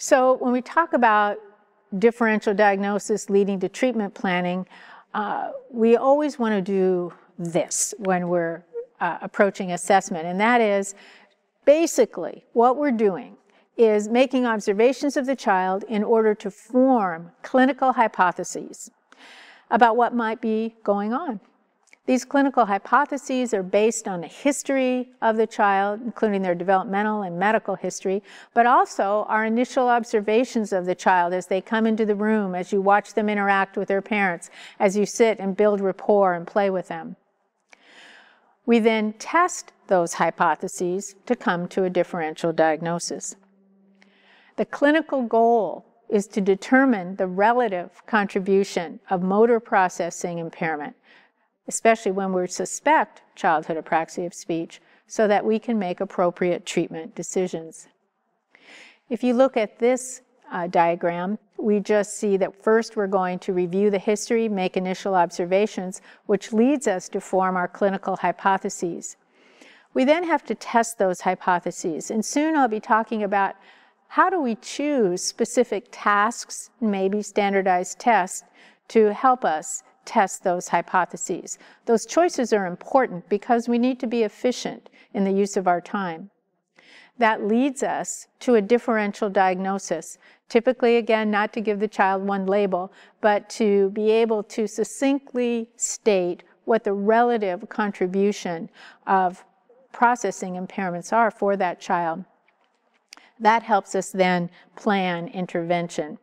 So when we talk about differential diagnosis leading to treatment planning, we always want to do this when we're approaching assessment, and that is basically what we're doing is making observations of the child in order to form clinical hypotheses about what might be going on. These clinical hypotheses are based on the history of the child, including their developmental and medical history, but also our initial observations of the child as they come into the room, as you watch them interact with their parents, as you sit and build rapport and play with them. We then test those hypotheses to come to a differential diagnosis. The clinical goal is to determine the relative contribution of motor processing impairment, especially when we suspect childhood apraxia of speech, so that we can make appropriate treatment decisions. If you look at this diagram, we just see that first we're going to review the history, make initial observations, which leads us to form our clinical hypotheses. We then have to test those hypotheses, and soon I'll be talking about how do we choose specific tasks, maybe standardized tests, to help us test those hypotheses. Those choices are important because we need to be efficient in the use of our time. That leads us to a differential diagnosis. Typically, again, not to give the child one label, but to be able to succinctly state what the relative contribution of processing impairments are for that child. That helps us then plan intervention.